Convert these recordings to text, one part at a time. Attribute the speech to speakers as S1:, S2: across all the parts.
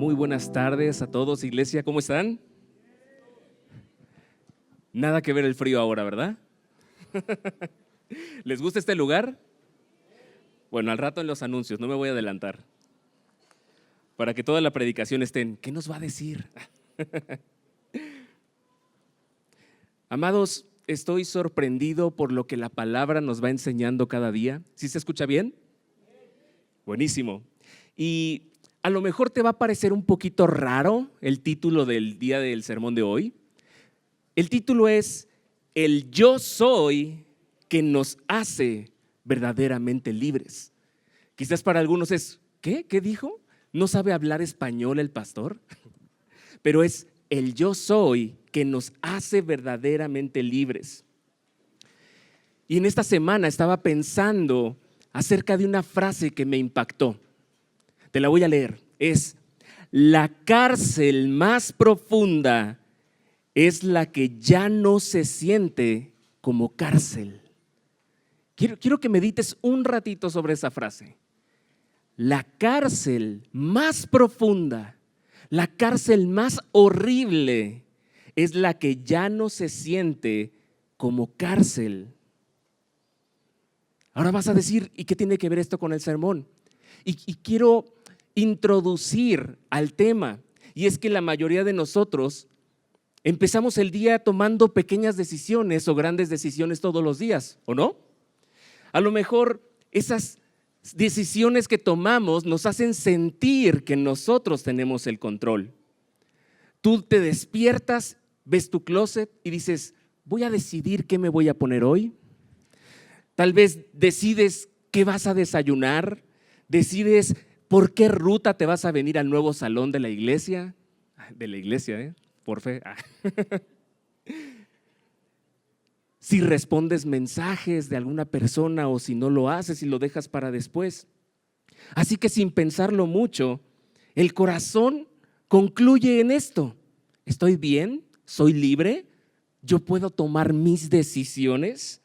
S1: Muy buenas tardes a todos, iglesia, ¿cómo están? Nada que ver el frío ahora, ¿verdad? ¿Les gusta este lugar? Bueno, al rato en los anuncios, no me voy a adelantar. Para que toda la predicación estén, ¿qué nos va a decir? Amados, estoy sorprendido por lo que la palabra nos va enseñando cada día. ¿Sí se escucha bien? Buenísimo. Y a lo mejor te va a parecer un poquito raro el título del día del sermón de hoy. El título es El yo soy que nos hace verdaderamente libres. Quizás para algunos es, ¿qué? ¿Qué dijo? ¿No sabe hablar español el pastor? Pero es el yo soy que nos hace verdaderamente libres. Y en esta semana estaba pensando acerca de una frase que me impactó. Te la voy a leer. Es: la cárcel más profunda es la que ya no se siente como cárcel. Quiero que medites un ratito sobre esa frase. La cárcel más profunda, la cárcel más horrible es la que ya no se siente como cárcel. Ahora vas a decir, ¿y qué tiene que ver esto con el sermón? Y quiero introducir al tema, y es que la mayoría de nosotros empezamos el día tomando pequeñas decisiones o grandes decisiones todos los días, ¿o no? A lo mejor esas decisiones que tomamos nos hacen sentir que nosotros tenemos el control. Tú te despiertas, ves tu closet y dices, voy a decidir qué me voy a poner hoy. Tal vez decides qué vas a desayunar, decides por qué ruta te vas a venir al nuevo salón de la iglesia, por fe. Si respondes mensajes de alguna persona o si no lo haces y lo dejas para después. Así que sin pensarlo mucho, el corazón concluye en esto. ¿Estoy bien? ¿Soy libre? ¿Yo puedo tomar mis decisiones?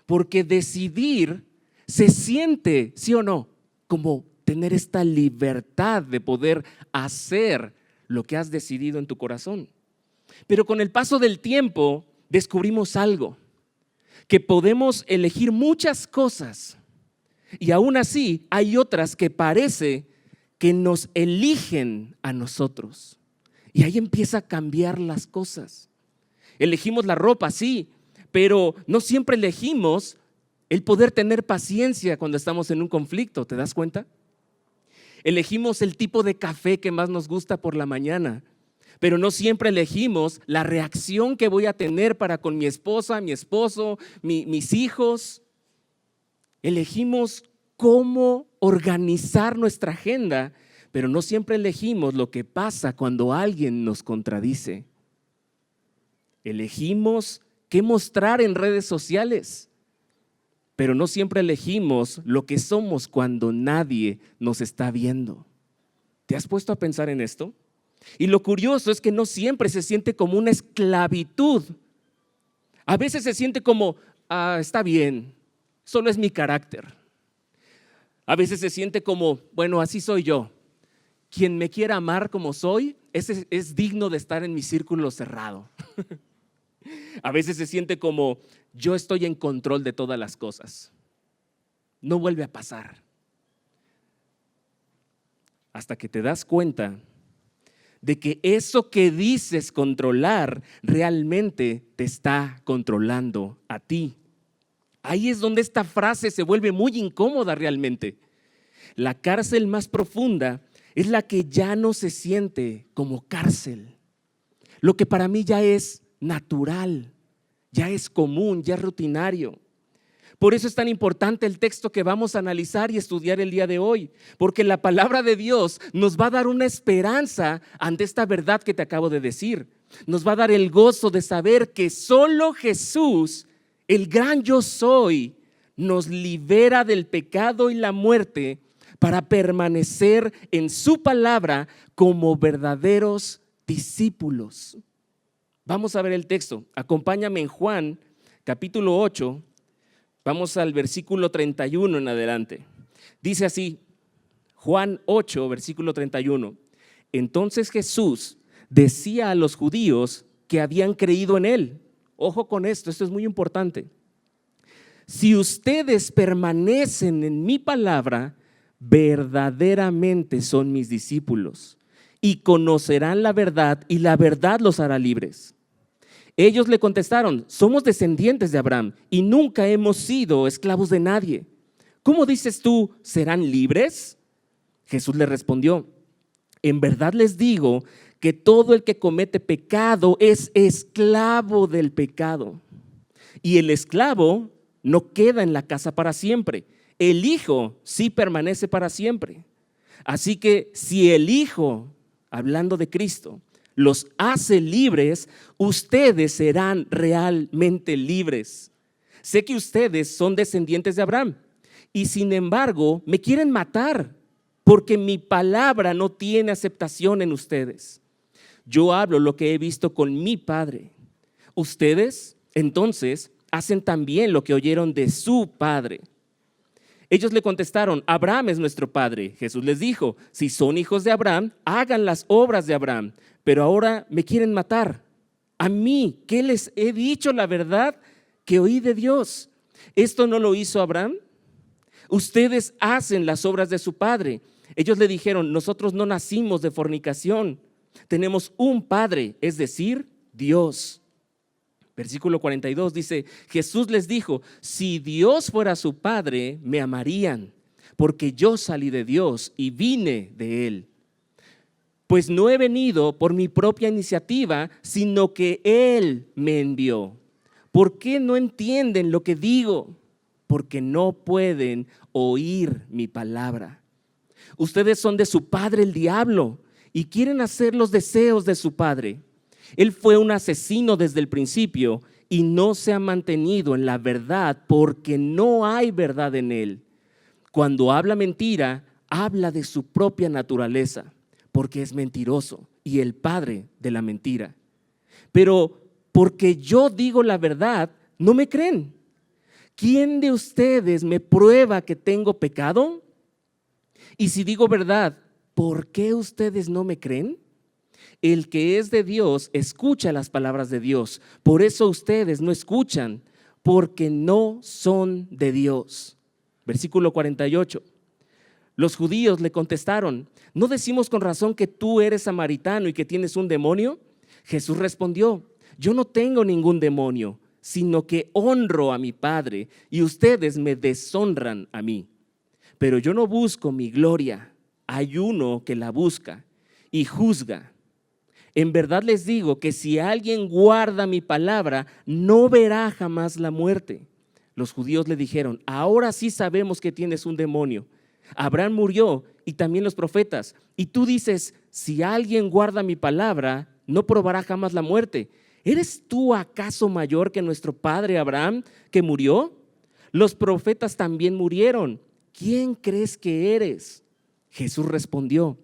S1: Porque decidir se siente, ¿sí o no?, como tener esta libertad de poder hacer lo que has decidido en tu corazón. Pero con el paso del tiempo descubrimos algo, que podemos elegir muchas cosas y aún así hay otras que parece que nos eligen a nosotros. Y ahí empieza a cambiar las cosas. Elegimos la ropa, sí, pero no siempre elegimos el poder tener paciencia cuando estamos en un conflicto, ¿te das cuenta? Elegimos el tipo de café que más nos gusta por la mañana, pero no siempre elegimos la reacción que voy a tener para con mi esposa, mi esposo, mis hijos. Elegimos cómo organizar nuestra agenda, pero no siempre elegimos lo que pasa cuando alguien nos contradice. Elegimos qué mostrar en redes sociales, pero no siempre elegimos lo que somos cuando nadie nos está viendo. ¿Te has puesto a pensar en esto? Y lo curioso es que no siempre se siente como una esclavitud. A veces se siente como, está bien, solo es mi carácter. A veces se siente como, bueno, así soy yo. Quien me quiera amar como soy, ese es digno de estar en mi círculo cerrado. A veces se siente como, yo estoy en control de todas las cosas. No vuelve a pasar. Hasta que te das cuenta de que eso que dices controlar realmente te está controlando a ti. Ahí es donde esta frase se vuelve muy incómoda realmente. La cárcel más profunda es la que ya no se siente como cárcel. Lo que para mí ya es natural, ya es común, ya es rutinario. Por eso es tan importante el texto que vamos a analizar y estudiar el día de hoy, porque la palabra de Dios nos va a dar una esperanza ante esta verdad que te acabo de decir. Nos va a dar el gozo de saber que solo Jesús, el gran yo soy, nos libera del pecado y la muerte para permanecer en su palabra como verdaderos discípulos. Vamos a ver el texto. Acompáñame en Juan, capítulo 8. Vamos al versículo 31 en adelante. Dice así, Juan 8, versículo 31. Entonces Jesús decía a los judíos que habían creído en él. Ojo con esto es muy importante. Si ustedes permanecen en mi palabra, verdaderamente son mis discípulos y conocerán la verdad y la verdad los hará libres. Ellos le contestaron, somos descendientes de Abraham y nunca hemos sido esclavos de nadie. ¿Cómo dices tú, serán libres? Jesús le respondió, en verdad les digo que todo el que comete pecado es esclavo del pecado. Y el esclavo no queda en la casa para siempre. El Hijo sí permanece para siempre. Así que si el Hijo, hablando de Cristo, los hace libres, ustedes serán realmente libres. Sé que ustedes son descendientes de Abraham y sin embargo me quieren matar porque mi palabra no tiene aceptación en ustedes. Yo hablo lo que he visto con mi Padre. Ustedes, entonces, hacen también lo que oyeron de su padre. Ellos le contestaron, Abraham es nuestro padre. Jesús les dijo, si son hijos de Abraham, hagan las obras de Abraham. Pero ahora me quieren matar. A mí, ¿qué les he dicho la verdad que oí de Dios? ¿Esto no lo hizo Abraham? Ustedes hacen las obras de su padre. Ellos le dijeron, nosotros no nacimos de fornicación. Tenemos un padre, es decir, Dios. Versículo 42 dice, Jesús les dijo, si Dios fuera su padre, me amarían, porque yo salí de Dios y vine de Él. Pues no he venido por mi propia iniciativa, sino que Él me envió. ¿Por qué no entienden lo que digo? Porque no pueden oír mi palabra. Ustedes son de su padre el diablo y quieren hacer los deseos de su padre. Él fue un asesino desde el principio y no se ha mantenido en la verdad porque no hay verdad en él. Cuando habla mentira, habla de su propia naturaleza porque es mentiroso y el padre de la mentira. Pero porque yo digo la verdad, no me creen. ¿Quién de ustedes me prueba que tengo pecado? Y si digo verdad, ¿por qué ustedes no me creen? El que es de Dios escucha las palabras de Dios. Por eso ustedes no escuchan, porque no son de Dios. Versículo 48. Los judíos le contestaron, ¿no decimos con razón que tú eres samaritano y que tienes un demonio? Jesús respondió, yo no tengo ningún demonio, sino que honro a mi Padre y ustedes me deshonran a mí. Pero yo no busco mi gloria, hay uno que la busca y juzga. En verdad les digo que si alguien guarda mi palabra, no verá jamás la muerte. Los judíos le dijeron, ahora sí sabemos que tienes un demonio. Abraham murió y también los profetas. Y tú dices, si alguien guarda mi palabra, no probará jamás la muerte. ¿Eres tú acaso mayor que nuestro padre Abraham, que murió? Los profetas también murieron. ¿Quién crees que eres? Jesús respondió,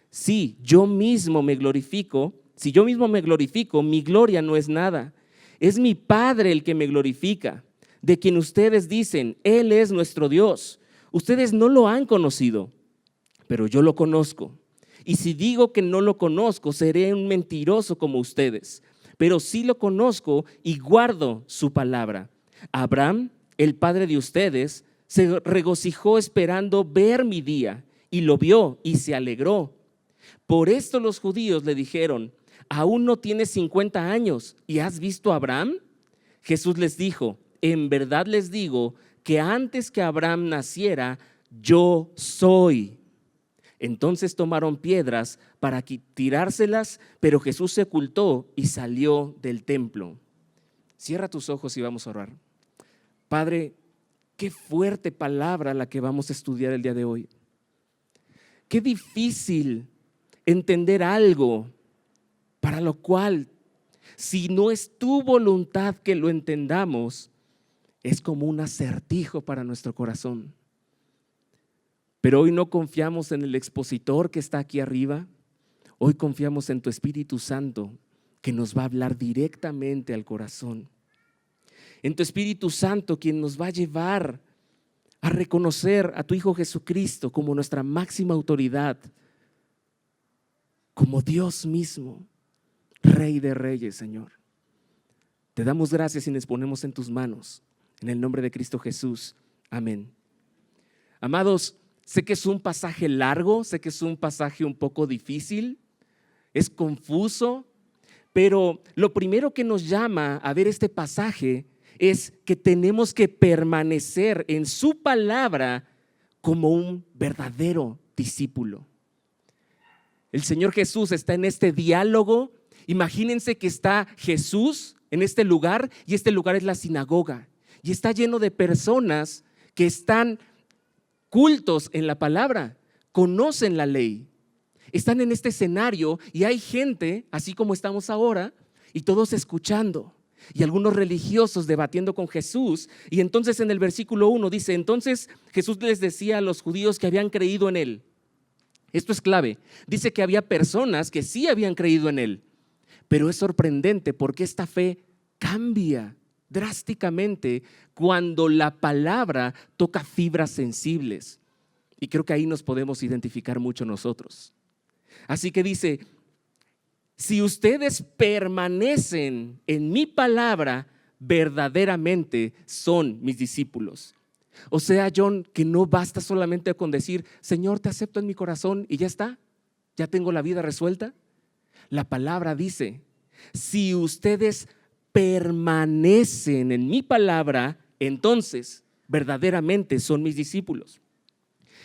S1: sí, yo mismo me glorifico. Si yo mismo me glorifico, mi gloria no es nada. Es mi Padre el que me glorifica, de quien ustedes dicen, Él es nuestro Dios. Ustedes no lo han conocido, pero yo lo conozco. Y si digo que no lo conozco, seré un mentiroso como ustedes. Pero sí lo conozco y guardo su palabra. Abraham, el padre de ustedes, se regocijó esperando ver mi día y lo vio y se alegró. Por esto los judíos le dijeron, ¿aún no tienes 50 años y has visto a Abraham? Jesús les dijo, en verdad les digo que antes que Abraham naciera, yo soy. Entonces tomaron piedras para tirárselas, pero Jesús se ocultó y salió del templo. Cierra tus ojos y vamos a orar. Padre, qué fuerte palabra la que vamos a estudiar el día de hoy. Qué difícil entender algo para lo cual, si no es tu voluntad que lo entendamos, es como un acertijo para nuestro corazón. Pero hoy no confiamos en el expositor que está aquí arriba, hoy confiamos en tu Espíritu Santo que nos va a hablar directamente al corazón. En tu Espíritu Santo quien nos va a llevar a reconocer a tu Hijo Jesucristo como nuestra máxima autoridad, como Dios mismo, Rey de Reyes, Señor. Te damos gracias y nos ponemos en tus manos. En el nombre de Cristo Jesús. Amén. Amados, sé que es un pasaje largo, sé que es un pasaje un poco difícil, es confuso, pero lo primero que nos llama a ver este pasaje es que tenemos que permanecer en su palabra como un verdadero discípulo. El Señor Jesús está en este diálogo. Imagínense que está Jesús en este lugar y este lugar es la sinagoga y está lleno de personas que están cultos en la palabra, conocen la ley, están en este escenario y hay gente, así como estamos ahora, y todos escuchando y algunos religiosos debatiendo con Jesús. Y entonces en el versículo 1 dice, entonces Jesús les decía a los judíos que habían creído en él. Esto es clave, dice que había personas que sí habían creído en él, pero es sorprendente porque esta fe cambia drásticamente cuando la palabra toca fibras sensibles. Y creo que ahí nos podemos identificar mucho nosotros. Así que dice, si ustedes permanecen en mi palabra, verdaderamente son mis discípulos. O sea, John, que no basta solamente con decir, Señor, te acepto en mi corazón y ya está, ya tengo la vida resuelta. La palabra dice, si ustedes permanecen en mi palabra, entonces verdaderamente son mis discípulos.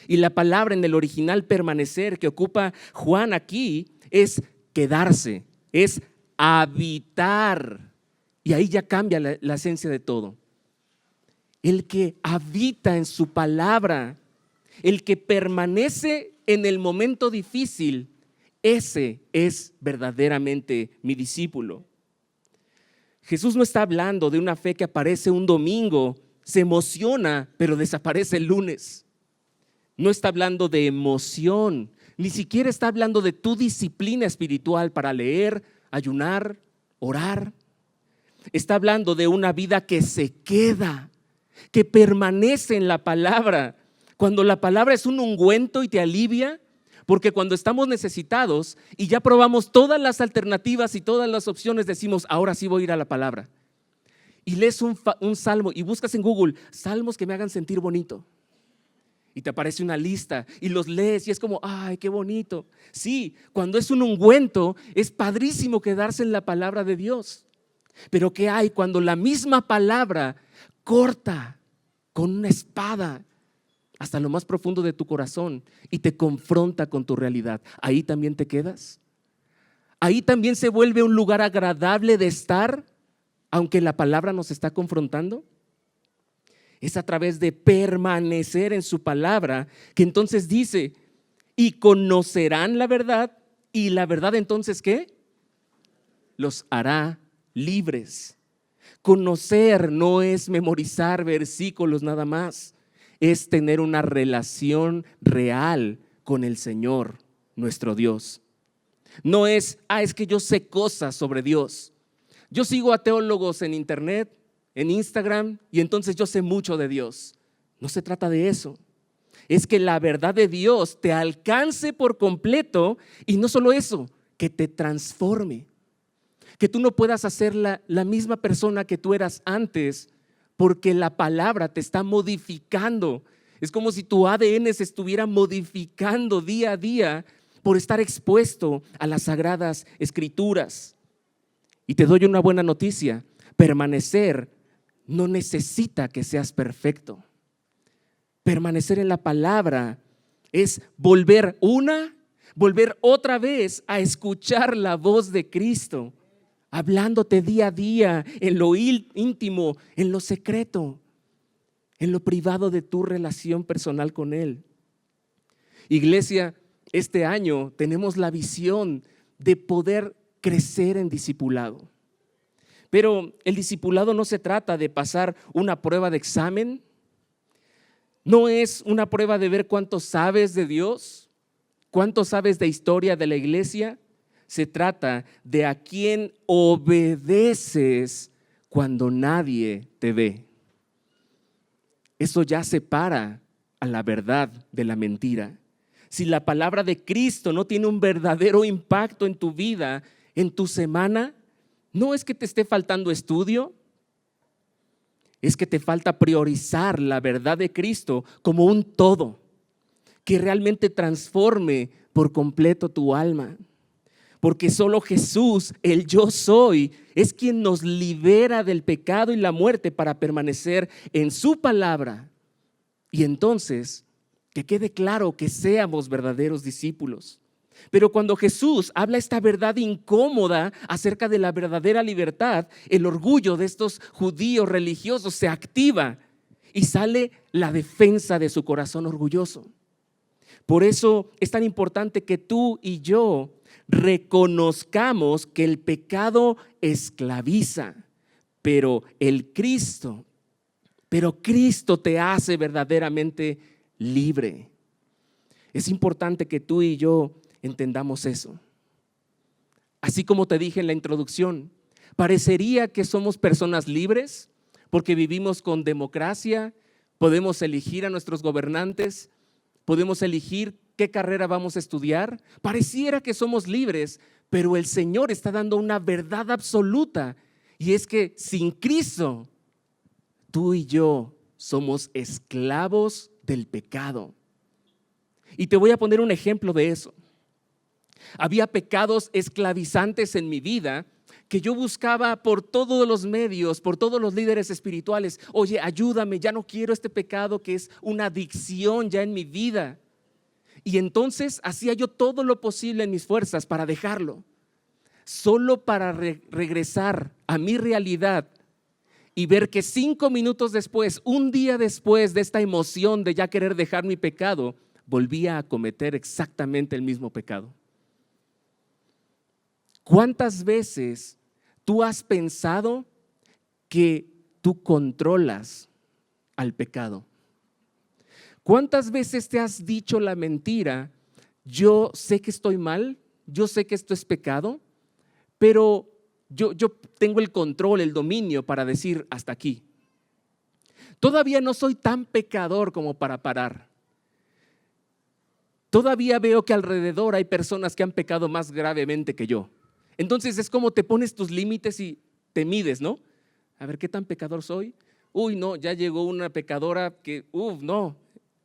S1: Y la palabra en el original permanecer que ocupa Juan aquí es quedarse, es habitar. Y ahí ya cambia la esencia de todo. El que habita en su palabra, el que permanece en el momento difícil, ese es verdaderamente mi discípulo. Jesús no está hablando de una fe que aparece un domingo, se emociona, pero desaparece el lunes. No está hablando de emoción, ni siquiera está hablando de tu disciplina espiritual para leer, ayunar, orar. Está hablando de una vida que se queda, que permanece en la palabra. Cuando la palabra es un ungüento y te alivia, porque cuando estamos necesitados y ya probamos todas las alternativas y todas las opciones, decimos, ahora sí voy a ir a la palabra. Y lees un salmo y buscas en Google, salmos que me hagan sentir bonito. Y te aparece una lista y los lees y es como, ay, qué bonito. Sí, cuando es un ungüento, es padrísimo quedarse en la palabra de Dios. Pero ¿qué hay cuando la misma palabra corta con una espada hasta lo más profundo de tu corazón y te confronta con tu realidad? ¿Ahí también te quedas? ¿Ahí también se vuelve un lugar agradable de estar, aunque la palabra nos está confrontando? Es a través de permanecer en su palabra que entonces dice, y conocerán la verdad, y la verdad entonces ¿qué? Los hará libres. Conocer no es memorizar versículos nada más, es tener una relación real con el Señor, nuestro Dios. No es, es que yo sé cosas sobre Dios. Yo sigo a teólogos en internet, en Instagram, y entonces yo sé mucho de Dios. No se trata de eso. Es que la verdad de Dios te alcance por completo y no solo eso, que te transforme. Que tú no puedas hacer la misma persona que tú eras antes porque la palabra te está modificando. Es como si tu ADN se estuviera modificando día a día por estar expuesto a las sagradas escrituras. Y te doy una buena noticia, permanecer no necesita que seas perfecto. Permanecer en la palabra es volver otra vez a escuchar la voz de Cristo, hablándote día a día en lo íntimo, en lo secreto, en lo privado de tu relación personal con Él. Iglesia, este año tenemos la visión de poder crecer en discipulado. Pero el discipulado no se trata de pasar una prueba de examen, no es una prueba de ver cuánto sabes de Dios, cuánto sabes de historia de la iglesia. Se trata de a quién obedeces cuando nadie te ve. Eso ya separa a la verdad de la mentira. si la palabra de Cristo no tiene un verdadero impacto en tu vida, en tu semana, no es que te esté faltando estudio, es que te falta priorizar la verdad de Cristo como un todo, que realmente transforme por completo tu alma. Porque solo Jesús, el yo soy, es quien nos libera del pecado y la muerte para permanecer en su palabra. Y entonces, que quede claro que seamos verdaderos discípulos. Pero cuando Jesús habla esta verdad incómoda acerca de la verdadera libertad, el orgullo de estos judíos religiosos se activa y sale la defensa de su corazón orgulloso. Por eso es tan importante que tú y yo reconozcamos que el pecado esclaviza, pero Cristo te hace verdaderamente libre. Es importante que tú y yo entendamos eso. Así como te dije en la introducción, parecería que somos personas libres porque vivimos con democracia, podemos elegir a nuestros gobernantes, podemos elegir qué carrera vamos a estudiar. Pareciera que somos libres, pero el Señor está dando una verdad absoluta, y es que sin Cristo, tú y yo somos esclavos del pecado. Y te voy a poner un ejemplo de eso. Había pecados esclavizantes en mi vida que yo buscaba por todos los medios, por todos los líderes espirituales. Oye, ayúdame, ya no quiero este pecado que es una adicción ya en mi vida. Y entonces hacía yo todo lo posible en mis fuerzas para dejarlo, solo para regresar a mi realidad y ver que 5 minutos después, un día después de esta emoción de ya querer dejar mi pecado, volvía a cometer exactamente el mismo pecado. ¿Cuántas veces tú has pensado que tú controlas al pecado? ¿Cuántas veces te has dicho la mentira? Yo sé que estoy mal, yo sé que esto es pecado, pero yo tengo el control, el dominio para decir hasta aquí. Todavía no soy tan pecador como para parar. Todavía veo que alrededor hay personas que han pecado más gravemente que yo. Entonces es como te pones tus límites y te mides, ¿no? A ver, ¿qué tan pecador soy? Uy, no, ya llegó una pecadora que, no.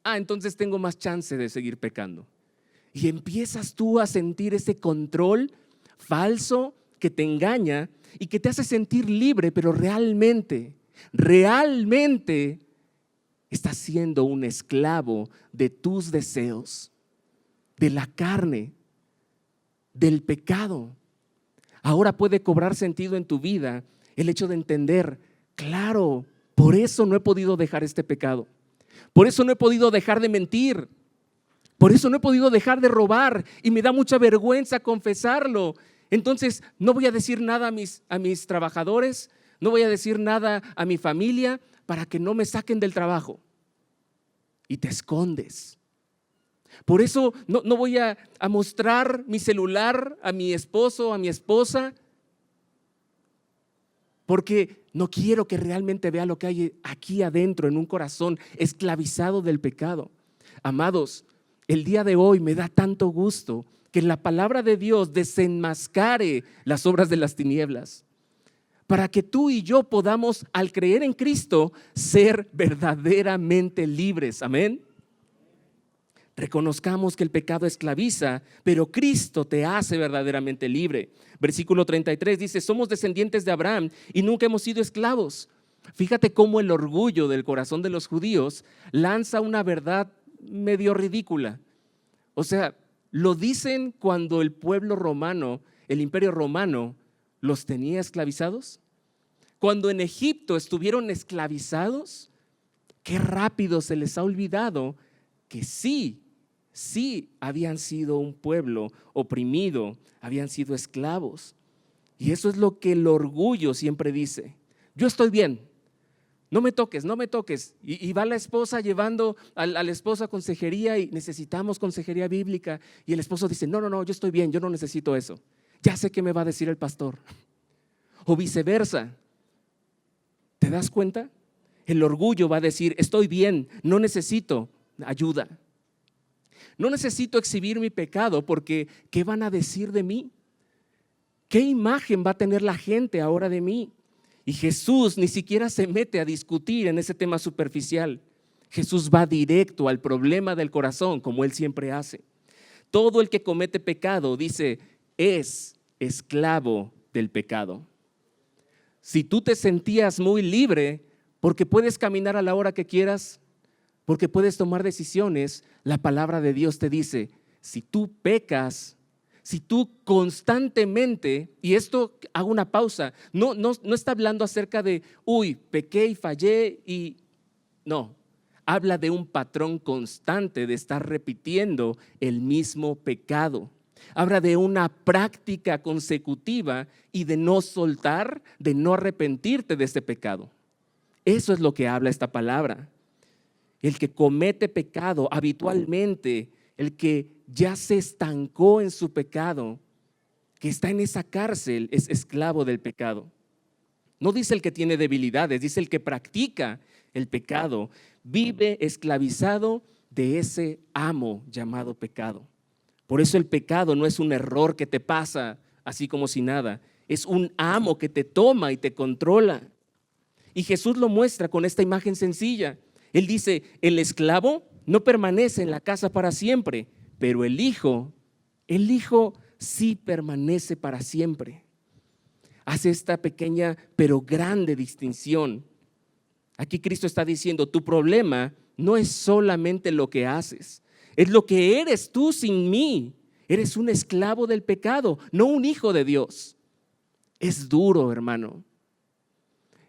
S1: Entonces tengo más chance de seguir pecando. Y empiezas tú a sentir ese control falso que te engaña y que te hace sentir libre, pero realmente estás siendo un esclavo de tus deseos, de la carne, del pecado. Ahora puede cobrar sentido en tu vida el hecho de entender, claro, por eso no he podido dejar este pecado. Por eso no he podido dejar de mentir. Por eso no he podido dejar de robar y me da mucha vergüenza confesarlo. Entonces no voy a decir nada a mis trabajadores, no voy a decir nada a mi familia para que no me saquen del trabajo. Y te escondes. Por eso no voy a mostrar mi celular a mi esposo, a mi esposa, porque no quiero que realmente vea lo que hay aquí adentro en un corazón esclavizado del pecado. Amados, el día de hoy me da tanto gusto que la palabra de Dios desenmascare las obras de las tinieblas, para que tú y yo podamos, al creer en Cristo, ser verdaderamente libres. Amén. Reconozcamos que el pecado esclaviza, pero Cristo te hace verdaderamente libre. Versículo 33 dice, somos descendientes de Abraham y nunca hemos sido esclavos. Fíjate cómo el orgullo del corazón de los judíos lanza una verdad medio ridícula. O sea, lo dicen cuando el pueblo romano, el imperio romano, los tenía esclavizados. Cuando en Egipto estuvieron esclavizados, qué rápido se les ha olvidado que sí habían sido un pueblo oprimido, habían sido esclavos. Y eso es lo que el orgullo siempre dice. Yo estoy bien, no me toques, no me toques. Y va la esposa llevando a la esposa a consejería y necesitamos consejería bíblica. Y el esposo dice, no, yo estoy bien, yo no necesito eso. Ya sé qué me va a decir el pastor. O viceversa. ¿Te das cuenta? El orgullo va a decir, estoy bien, no necesito ayuda. No necesito exhibir mi pecado porque ¿qué van a decir de mí? ¿Qué imagen va a tener la gente ahora de mí? Y Jesús ni siquiera se mete a discutir en ese tema superficial. Jesús va directo al problema del corazón, como Él siempre hace. Todo el que comete pecado, dice, es esclavo del pecado. Si tú te sentías muy libre porque puedes caminar a la hora que quieras, porque puedes tomar decisiones, la palabra de Dios te dice, si tú pecas, si tú constantemente, y esto hago una pausa, no está hablando acerca de, pequé y fallé y no, habla de un patrón constante de estar repitiendo el mismo pecado. Habla de una práctica consecutiva y de no soltar, de no arrepentirte de este pecado. Eso es lo que habla esta palabra. El que comete pecado habitualmente, el que ya se estancó en su pecado, que está en esa cárcel, es esclavo del pecado. No dice el que tiene debilidades, dice el que practica el pecado, vive esclavizado de ese amo llamado pecado. Por eso el pecado no es un error que te pasa así como si nada, es un amo que te toma y te controla. Y Jesús lo muestra con esta imagen sencilla. Él dice, el esclavo no permanece en la casa para siempre, pero el hijo sí permanece para siempre. Hace esta pequeña pero grande distinción. Aquí Cristo está diciendo, tu problema no es solamente lo que haces, es lo que eres tú sin mí. Eres un esclavo del pecado, no un hijo de Dios. Es duro, hermano.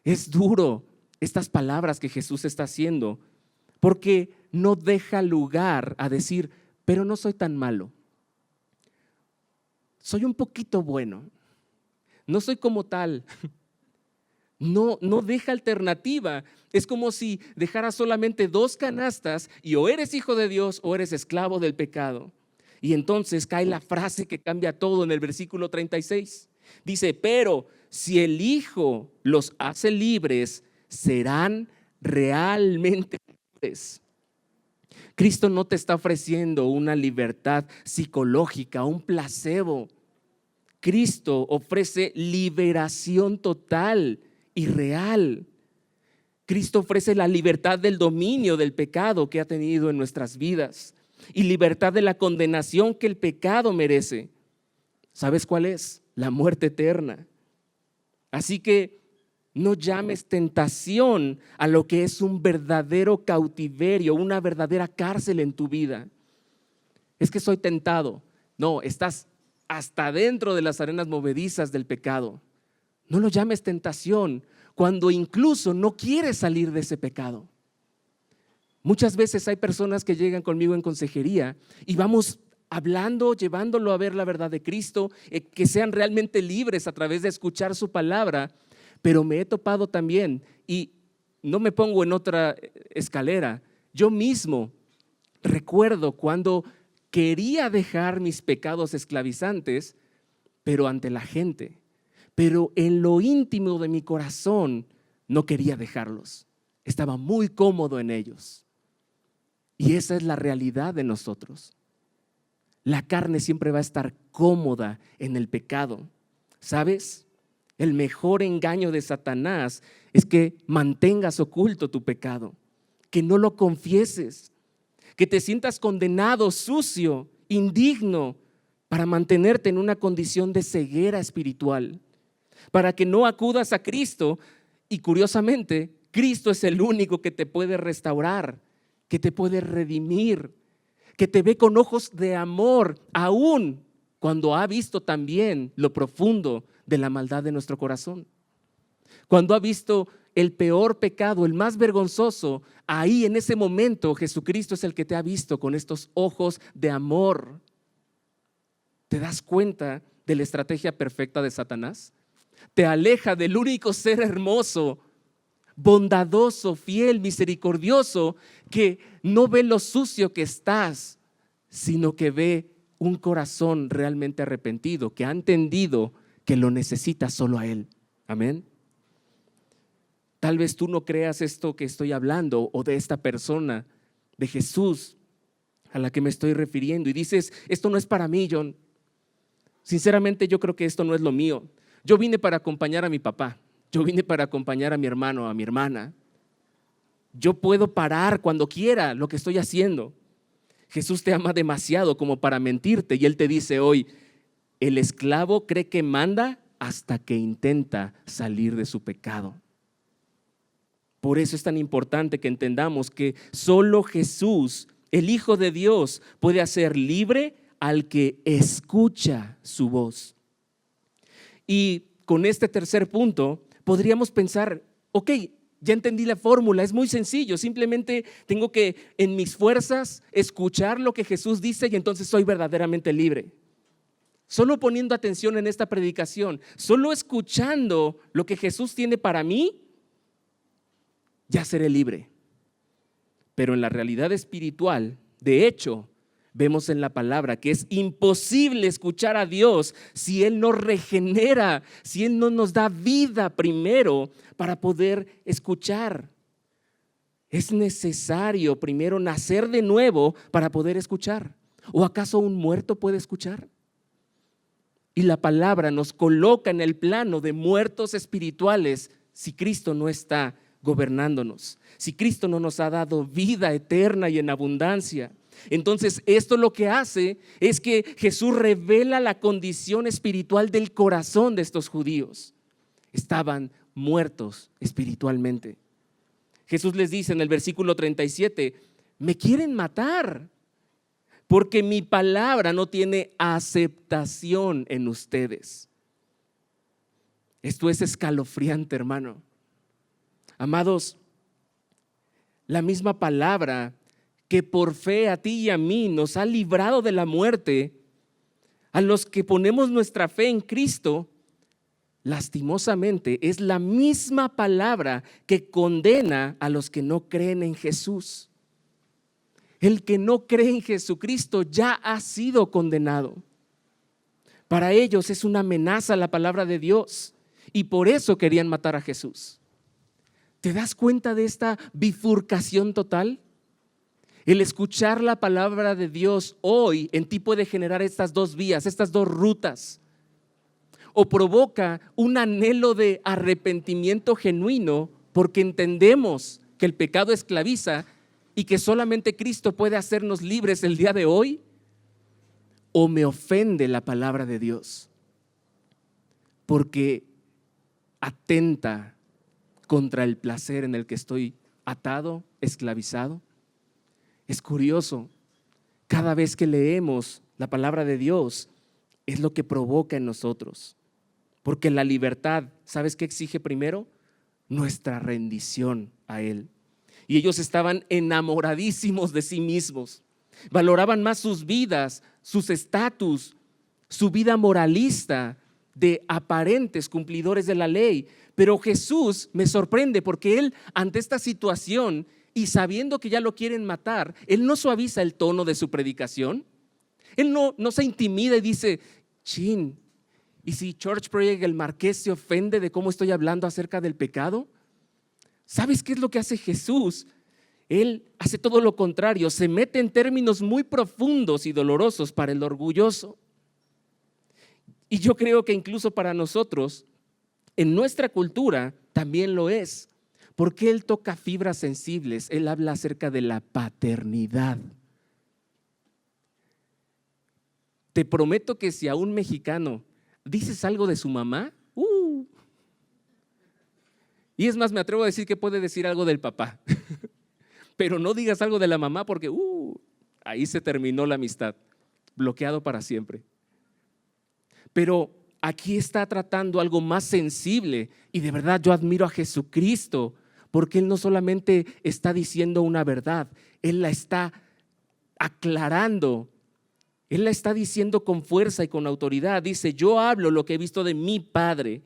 S1: Es duro estas palabras que Jesús está haciendo, porque no deja lugar a decir, pero no soy tan malo. Soy un poquito bueno. No soy como tal. No deja alternativa. Es como si dejara solamente dos canastas y o eres hijo de Dios o eres esclavo del pecado. Y entonces cae la frase que cambia todo en el versículo 36. Dice, pero si el Hijo los hace libres, serán realmente libres. Cristo no te está ofreciendo una libertad psicológica, un placebo. Cristo ofrece liberación total y real. Cristo ofrece la libertad del dominio del pecado que ha tenido en nuestras vidas y libertad de la condenación que el pecado merece. ¿Sabes cuál es? La muerte eterna. Así que no llames tentación a lo que es un verdadero cautiverio, una verdadera cárcel en tu vida. Es que soy tentado. No, estás hasta dentro de las arenas movedizas del pecado. No lo llames tentación cuando incluso no quieres salir de ese pecado. Muchas veces hay personas que llegan conmigo en consejería y vamos hablando, llevándolo a ver la verdad de Cristo, que sean realmente libres a través de escuchar su palabra, pero me he topado también y no me pongo en otra escalera. Yo mismo recuerdo cuando quería dejar mis pecados esclavizantes, pero ante la gente, pero en lo íntimo de mi corazón no quería dejarlos. Estaba muy cómodo en ellos. Y esa es la realidad de nosotros. La carne siempre va a estar cómoda en el pecado. ¿Sabes? El mejor engaño de Satanás es que mantengas oculto tu pecado, que no lo confieses, que te sientas condenado, sucio, indigno, para mantenerte en una condición de ceguera espiritual, para que no acudas a Cristo. Y curiosamente, Cristo es el único que te puede restaurar, que te puede redimir, que te ve con ojos de amor, aún cuando ha visto también lo profundo de la maldad de nuestro corazón. Cuando ha visto el peor pecado, el más vergonzoso, ahí en ese momento Jesucristo es el que te ha visto con estos ojos de amor. ¿Te das cuenta de la estrategia perfecta de Satanás? Te aleja del único ser hermoso, bondadoso, fiel, misericordioso, que no ve lo sucio que estás, sino que ve un corazón realmente arrepentido, que ha entendido que lo necesita solo a Él. Amén. Tal vez tú no creas esto que estoy hablando o de esta persona, de Jesús, a la que me estoy refiriendo y dices, esto no es para mí, John. Sinceramente yo creo que esto no es lo mío. Yo vine para acompañar a mi papá, yo vine para acompañar a mi hermano, a mi hermana. Yo puedo parar cuando quiera lo que estoy haciendo. Jesús te ama demasiado como para mentirte y Él te dice hoy, el esclavo cree que manda hasta que intenta salir de su pecado. Por eso es tan importante que entendamos que solo Jesús, el Hijo de Dios, puede hacer libre al que escucha su voz. Y con este tercer punto podríamos pensar, ok, ya entendí la fórmula, es muy sencillo, simplemente tengo que en mis fuerzas escuchar lo que Jesús dice y entonces soy verdaderamente libre. Solo poniendo atención en esta predicación, solo escuchando lo que Jesús tiene para mí, ya seré libre. Pero en la realidad espiritual, de hecho, vemos en la palabra que es imposible escuchar a Dios si Él no regenera, si Él no nos da vida primero para poder escuchar. Es necesario primero nacer de nuevo para poder escuchar. ¿O acaso un muerto puede escuchar? Y la palabra nos coloca en el plano de muertos espirituales si Cristo no está gobernándonos, si Cristo no nos ha dado vida eterna y en abundancia. Entonces esto lo que hace es que Jesús revela la condición espiritual del corazón de estos judíos. Estaban muertos espiritualmente. Jesús les dice en el versículo 37, me quieren matar porque mi palabra no tiene aceptación en ustedes. Esto es escalofriante, hermano. Amados, la misma palabra que por fe a ti y a mí nos ha librado de la muerte, a los que ponemos nuestra fe en Cristo, lastimosamente es la misma palabra que condena a los que no creen en Jesús. El que no cree en Jesucristo ya ha sido condenado. Para ellos es una amenaza la palabra de Dios y por eso querían matar a Jesús. ¿Te das cuenta de esta bifurcación total? El escuchar la palabra de Dios hoy en ti puede generar estas dos vías, estas dos rutas. O provoca un anhelo de arrepentimiento genuino porque entendemos que el pecado esclaviza y que solamente Cristo puede hacernos libres el día de hoy. O me ofende la palabra de Dios porque atenta contra el placer en el que estoy atado, esclavizado. Es curioso, cada vez que leemos la palabra de Dios es lo que provoca en nosotros, porque la libertad, ¿sabes qué exige primero? Nuestra rendición a Él. Y ellos estaban enamoradísimos de sí mismos, valoraban más sus vidas, sus estatus, su vida moralista de aparentes cumplidores de la ley. Pero Jesús me sorprende porque Él ante esta situación y sabiendo que ya lo quieren matar, Él no suaviza el tono de su predicación. Él no se intimida y dice, chin, ¿y si Church Project, el Marqués, se ofende de cómo estoy hablando acerca del pecado? ¿Sabes qué es lo que hace Jesús? Él hace todo lo contrario, se mete en términos muy profundos y dolorosos para el orgulloso. Y yo creo que incluso para nosotros, en nuestra cultura, también lo es. Porque Él toca fibras sensibles, Él habla acerca de la paternidad. Te prometo que si a un mexicano dices algo de su mamá, y es más, me atrevo a decir que puede decir algo del papá, pero no digas algo de la mamá porque ahí se terminó la amistad, bloqueado para siempre. Pero aquí está tratando algo más sensible y de verdad yo admiro a Jesucristo porque Él no solamente está diciendo una verdad, Él la está aclarando, Él la está diciendo con fuerza y con autoridad. Dice, yo hablo lo que he visto de mi Padre.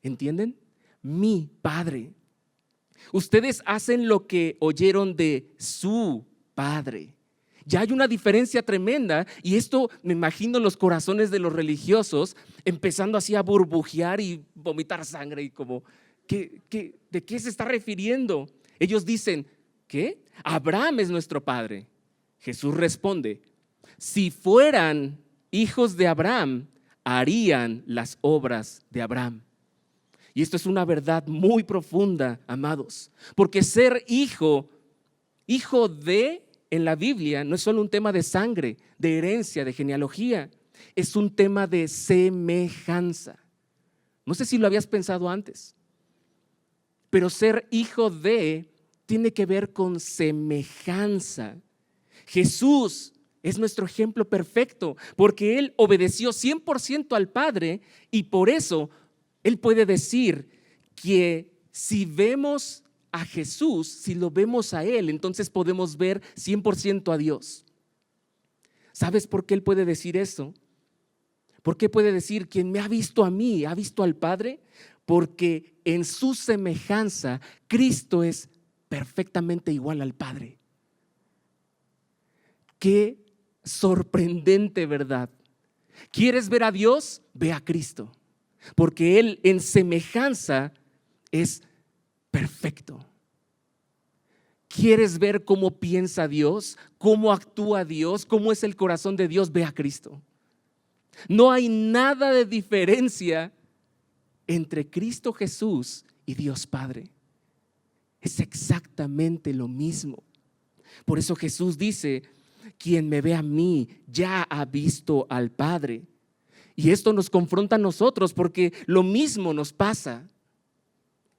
S1: ¿Entienden? Mi Padre. Ustedes hacen lo que oyeron de su Padre. Ya hay una diferencia tremenda y esto me imagino los corazones de los religiosos empezando así a burbujear y vomitar sangre y como, ¿de qué se está refiriendo? Ellos dicen, ¿qué? Abraham es nuestro padre. Jesús responde: si fueran hijos de Abraham, harían las obras de Abraham. Y esto es una verdad muy profunda, amados, porque ser hijo de en la Biblia no es solo un tema de sangre, de herencia, de genealogía, es un tema de semejanza. No sé si lo habías pensado antes, pero ser hijo de tiene que ver con semejanza. Jesús es nuestro ejemplo perfecto porque Él obedeció 100% al Padre y por eso Él puede decir que si vemos a Jesús, si lo vemos a Él, entonces podemos ver 100% a Dios. ¿Sabes por qué Él puede decir eso? ¿Por qué puede decir quien me ha visto a mí, ha visto al Padre? Porque en su semejanza Cristo es perfectamente igual al Padre. Qué sorprendente verdad. ¿Quieres ver a Dios? Ve a Cristo, porque Él en semejanza es perfecto. ¿Quieres ver cómo piensa Dios? ¿Cómo actúa Dios? ¿Cómo es el corazón de Dios? Ve a Cristo. No hay nada de diferencia entre Cristo Jesús y Dios Padre. Es exactamente lo mismo. Por eso Jesús dice: quien me ve a mí ya ha visto al Padre. Y esto nos confronta a nosotros porque lo mismo nos pasa.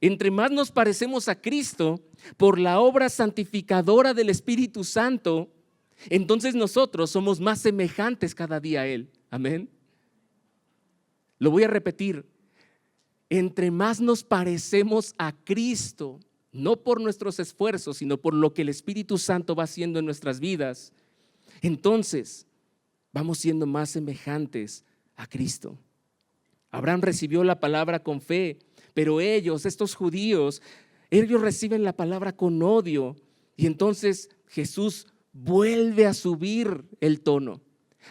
S1: Entre más nos parecemos a Cristo por la obra santificadora del Espíritu Santo, entonces nosotros somos más semejantes cada día a Él. Amén. Lo voy a repetir. Entre más nos parecemos a Cristo, no por nuestros esfuerzos, sino por lo que el Espíritu Santo va haciendo en nuestras vidas, entonces vamos siendo más semejantes a Cristo. Abraham recibió la palabra con fe, pero estos judíos, ellos reciben la palabra con odio. Y entonces Jesús vuelve a subir el tono,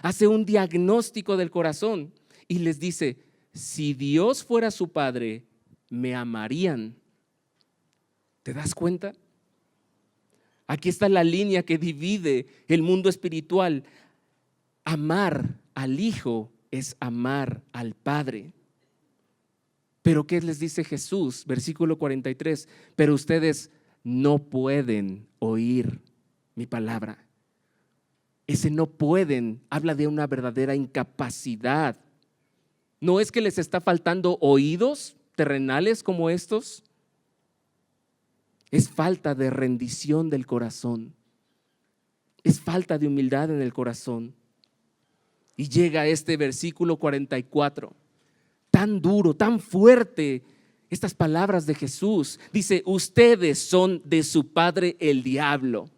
S1: hace un diagnóstico del corazón y les dice: si Dios fuera su Padre, me amarían. ¿Te das cuenta? Aquí está la línea que divide el mundo espiritual. Amar al Hijo es amar al Padre. Pero ¿qué les dice Jesús? Versículo 43. Pero ustedes no pueden oír mi palabra. Ese no pueden habla de una verdadera incapacidad. No es que les está faltando oídos terrenales como estos. Es falta de rendición del corazón. Es falta de humildad en el corazón. Y llega este versículo 44, tan duro, tan fuerte, estas palabras de Jesús. Dice: ustedes son de su padre el diablo.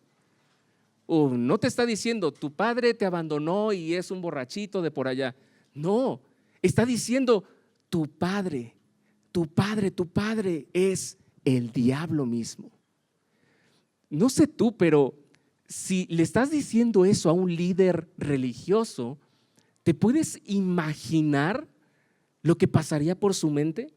S1: No te está diciendo tu padre te abandonó y es un borrachito de por allá. No, está diciendo tu padre es el diablo mismo. No sé tú, pero si le estás diciendo eso a un líder religioso, ¿te puedes imaginar lo que pasaría por su mente?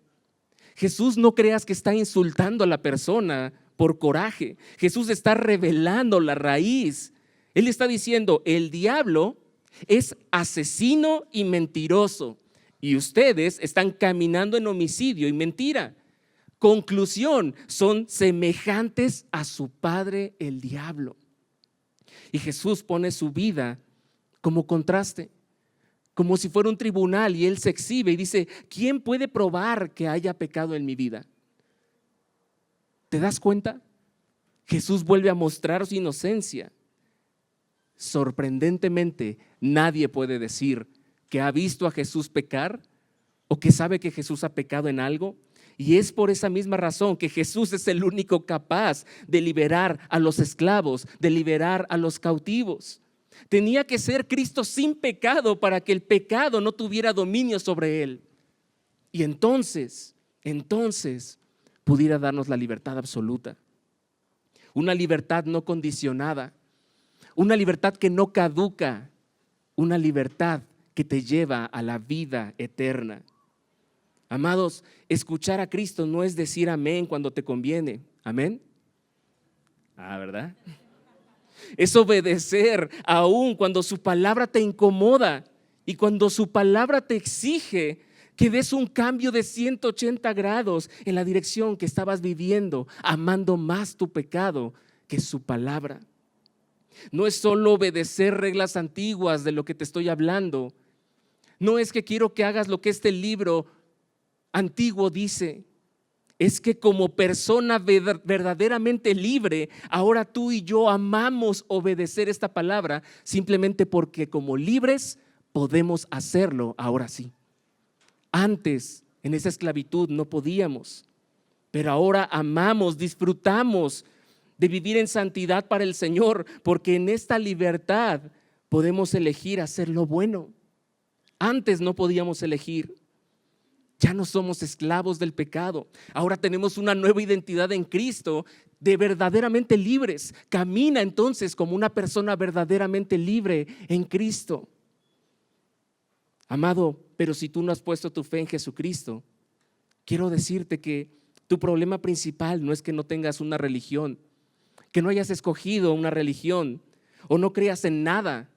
S1: Jesús, no creas que está insultando a la persona por coraje. Jesús está revelando la raíz. Él está diciendo: el diablo es asesino y mentiroso, y ustedes están caminando en homicidio y mentira. Conclusión: son semejantes a su padre el diablo. Y Jesús pone su vida como contraste, como si fuera un tribunal, y Él se exhibe y dice: ¿quién puede probar que haya pecado en mi vida? ¿Te das cuenta? Jesús vuelve a mostrar su inocencia. Sorprendentemente, nadie puede decir que ha visto a Jesús pecar o que sabe que Jesús ha pecado en algo. Y es por esa misma razón que Jesús es el único capaz de liberar a los esclavos, de liberar a los cautivos. Tenía que ser Cristo sin pecado para que el pecado no tuviera dominio sobre Él. Y entonces pudiera darnos la libertad absoluta. Una libertad no condicionada, una libertad que no caduca, una libertad que te lleva a la vida eterna. Amados, escuchar a Cristo no es decir amén cuando te conviene. Amén. ¿Verdad? Es obedecer aún cuando su palabra te incomoda y cuando su palabra te exige que des un cambio de 180 grados en la dirección que estabas viviendo, amando más tu pecado que su palabra. No es solo obedecer reglas antiguas de lo que te estoy hablando. No es que quiero que hagas lo que este libro antiguo dice. Es que como persona verdaderamente libre, ahora tú y yo amamos obedecer esta palabra simplemente porque como libres podemos hacerlo ahora sí. Antes, en esa esclavitud no podíamos, pero ahora amamos, disfrutamos de vivir en santidad para el Señor, porque en esta libertad podemos elegir hacer lo bueno. Antes no podíamos elegir. Ya no somos esclavos del pecado. Ahora tenemos una nueva identidad en Cristo, de verdaderamente libres. Camina entonces como una persona verdaderamente libre en Cristo. Amado, pero si tú no has puesto tu fe en Jesucristo, quiero decirte que tu problema principal no es que no tengas una religión, que no hayas escogido una religión o no creas en nada.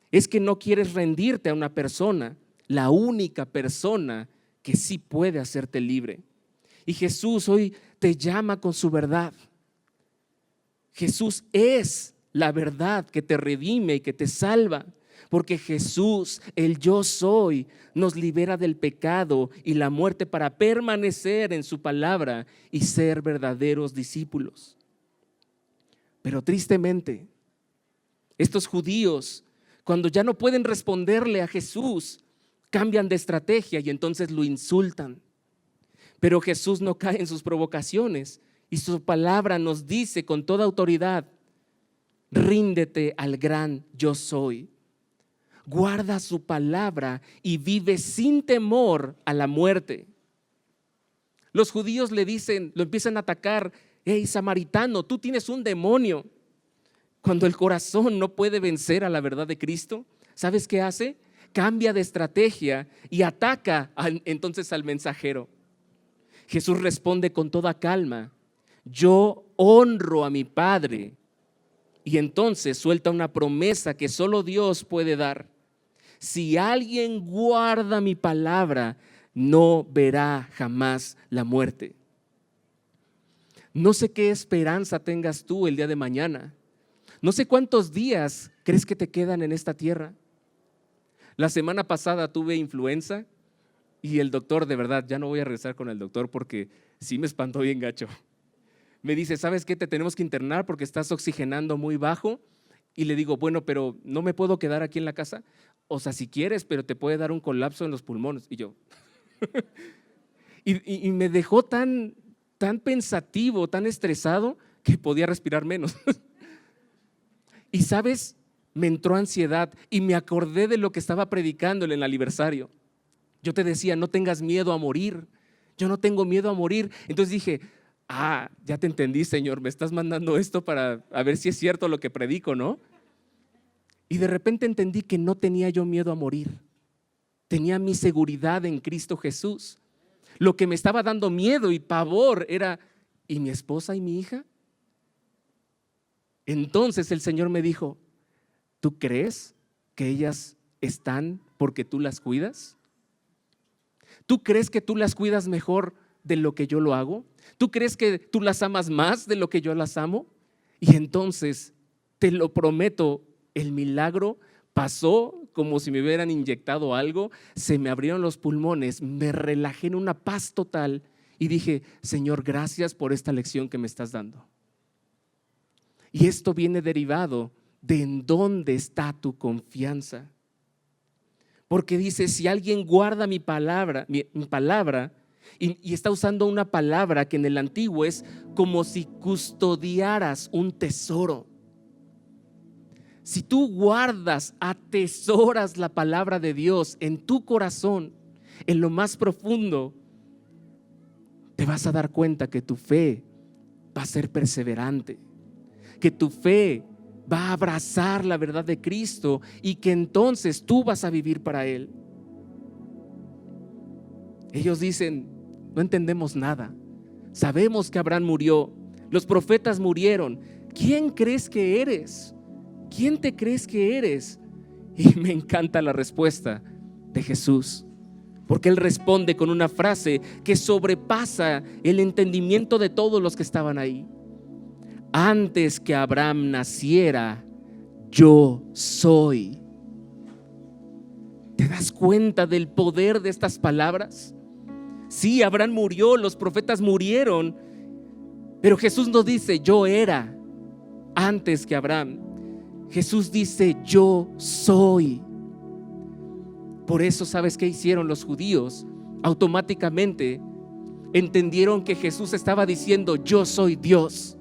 S1: Es que no quieres rendirte a una persona, la única persona que sí puede hacerte libre. Y Jesús hoy te llama con su verdad. Jesús es la verdad que te redime y que te salva, porque Jesús, el yo soy, nos libera del pecado y la muerte para permanecer en su palabra y ser verdaderos discípulos. Pero tristemente, estos judíos, cuando ya no pueden responderle a Jesús, cambian de estrategia y entonces lo insultan. Pero Jesús no cae en sus provocaciones y su palabra nos dice con toda autoridad: ríndete al gran yo soy. Guarda su palabra y vive sin temor a la muerte. Los judíos le dicen, lo empiezan a atacar: hey, samaritano, tú tienes un demonio. Cuando el corazón no puede vencer a la verdad de Cristo, ¿sabes qué hace? Cambia de estrategia y ataca entonces al mensajero. Jesús responde con toda calma: yo honro a mi Padre. Y entonces suelta una promesa que solo Dios puede dar: si alguien guarda mi palabra, no verá jamás la muerte. No sé qué esperanza tengas tú el día de mañana. No sé cuántos días crees que te quedan en esta tierra. La semana pasada tuve influenza y el doctor, de verdad, ya no voy a regresar con el doctor porque sí me espantó bien gacho. Me dice: ¿sabes qué? Te tenemos que internar porque estás oxigenando muy bajo. Y le digo: bueno, pero no me puedo quedar aquí en la casa. O sea, si quieres, pero te puede dar un colapso en los pulmones. Y yo y me dejó tan pensativo, tan estresado, que podía respirar menos. Y sabes, me entró ansiedad y me acordé de lo que estaba predicando en el aniversario. Yo te decía: no tengas miedo a morir. Yo no tengo miedo a morir. Entonces dije: ya te entendí, Señor, me estás mandando esto para a ver si es cierto lo que predico, ¿no? Y de repente entendí que no tenía yo miedo a morir. Tenía mi seguridad en Cristo Jesús. Lo que me estaba dando miedo y pavor era: ¿y mi esposa y mi hija? Entonces el Señor me dijo: ¿tú crees que ellas están porque tú las cuidas? ¿Tú crees que tú las cuidas mejor de lo que yo lo hago? ¿Tú crees que tú las amas más de lo que yo las amo? Y entonces, te lo prometo, el milagro pasó como si me hubieran inyectado algo. Se me abrieron los pulmones, me relajé en una paz total y dije: Señor, gracias por esta lección que me estás dando. Y esto viene derivado de en dónde está tu confianza. Porque dice: si alguien guarda mi palabra, y está usando una palabra que en el antiguo es como si custodiaras un tesoro. Si tú guardas, atesoras la palabra de Dios en tu corazón, en lo más profundo, te vas a dar cuenta que tu fe va a ser perseverante, que tu fe va a abrazar la verdad de Cristo y que entonces tú vas a vivir para Él. Ellos dicen: no entendemos nada. Sabemos que Abraham murió, los profetas murieron. ¿quién crees que eres? ¿Quién te crees que eres? Y me encanta la respuesta de Jesús, porque Él responde con una frase que sobrepasa el entendimiento de todos los que estaban ahí. Antes que Abraham naciera, yo soy. ¿Te das cuenta del poder de estas palabras? Sí, Abraham murió, los profetas murieron, pero Jesús no dice yo era antes que Abraham. Jesús dice yo soy. Por eso, ¿sabes qué hicieron los judíos? Automáticamente entendieron que Jesús estaba diciendo yo soy Dios.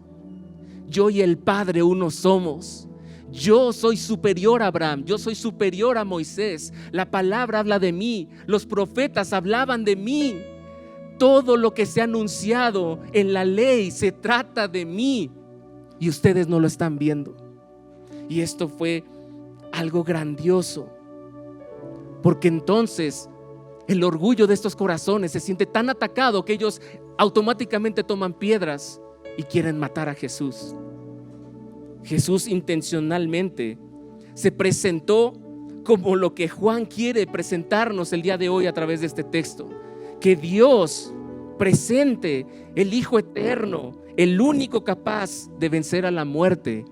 S1: Yo y el Padre uno somos. Yo soy superior a Abraham, yo soy superior a Moisés. La palabra habla de mí, los profetas hablaban de mí. Todo lo que se ha anunciado en la ley se trata de mí y ustedes no lo están viendo. Y esto fue algo grandioso, porque entonces el orgullo de estos corazones se siente tan atacado que ellos automáticamente toman piedras y quieren matar a Jesús. Jesús intencionalmente se presentó como lo que Juan quiere presentarnos el día de hoy a través de este texto: que Dios presente, el Hijo eterno, el único capaz de vencer a la muerte,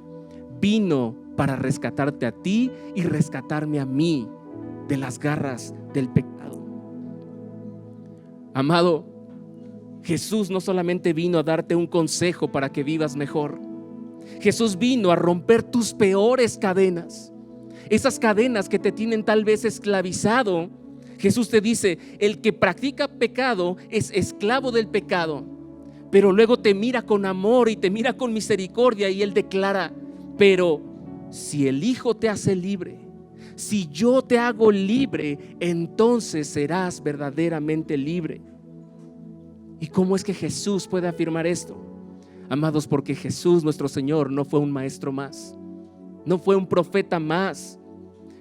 S1: vino para rescatarte a ti y rescatarme a mí de las garras del pecado. Amado, Jesús no solamente vino a darte un consejo para que vivas mejor. Jesús vino a romper tus peores cadenas, esas cadenas que te tienen tal vez esclavizado. Jesús te dice: el que practica pecado es esclavo del pecado, pero luego te mira con amor y te mira con misericordia, y Él declara: pero si el Hijo te hace libre, si yo te hago libre, entonces serás verdaderamente libre. ¿Y cómo es que Jesús puede afirmar esto? Amados, porque Jesús nuestro Señor no fue un maestro más, no fue un profeta más.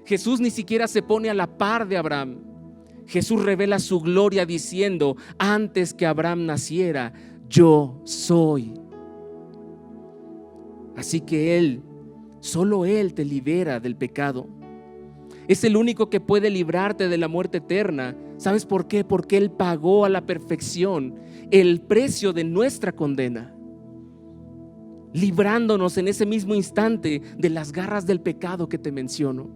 S1: Jesús ni siquiera se pone a la par de Abraham. Jesús revela su gloria diciendo: antes que Abraham naciera, yo soy. Así que Él, solo Él te libera del pecado. Es el único que puede librarte de la muerte eterna. ¿Sabes por qué? Porque Él pagó a la perfección el precio de nuestra condena, librándonos en ese mismo instante de las garras del pecado que te menciono.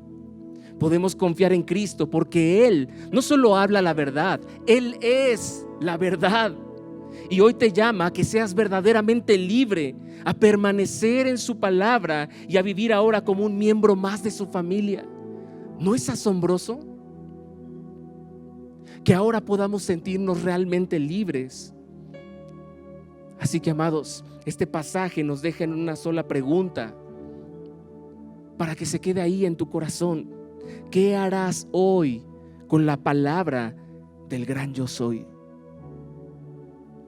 S1: Podemos confiar en Cristo porque Él no solo habla la verdad, Él es la verdad. Y hoy te llama a que seas verdaderamente libre, a permanecer en su palabra y a vivir ahora como un miembro más de su familia. ¿No es asombroso? Que ahora podamos sentirnos realmente libres. Así que, amados, este pasaje nos deja en una sola pregunta para que se quede ahí en tu corazón. ¿Qué harás hoy con la palabra del gran yo soy?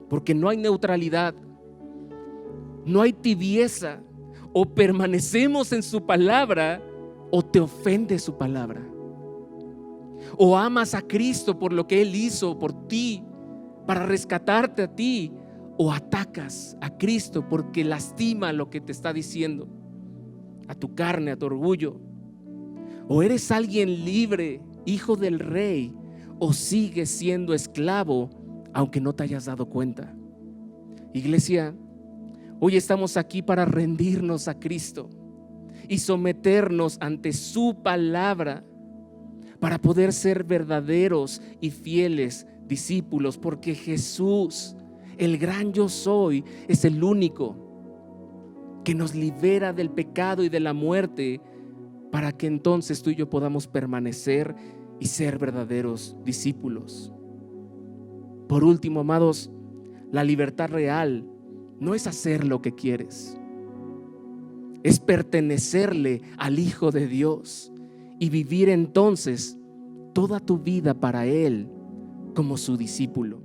S1: Porque no hay neutralidad, no hay tibieza. O permanecemos en su palabra o te ofende su palabra. O amas a Cristo por lo que Él hizo por ti, para rescatarte a ti, o atacas a Cristo porque lastima lo que te está diciendo, a tu carne, a tu orgullo. O eres alguien libre, hijo del Rey, o sigues siendo esclavo aunque no te hayas dado cuenta. Iglesia, hoy estamos aquí para rendirnos a Cristo y someternos ante su palabra para poder ser verdaderos y fieles discípulos, porque Jesús, el gran yo soy, es el único que nos libera del pecado y de la muerte, para que entonces tú y yo podamos permanecer y ser verdaderos discípulos. Por último, amados, la libertad real no es hacer lo que quieres, es pertenecerle al Hijo de Dios y vivir entonces toda tu vida para Él como su discípulo.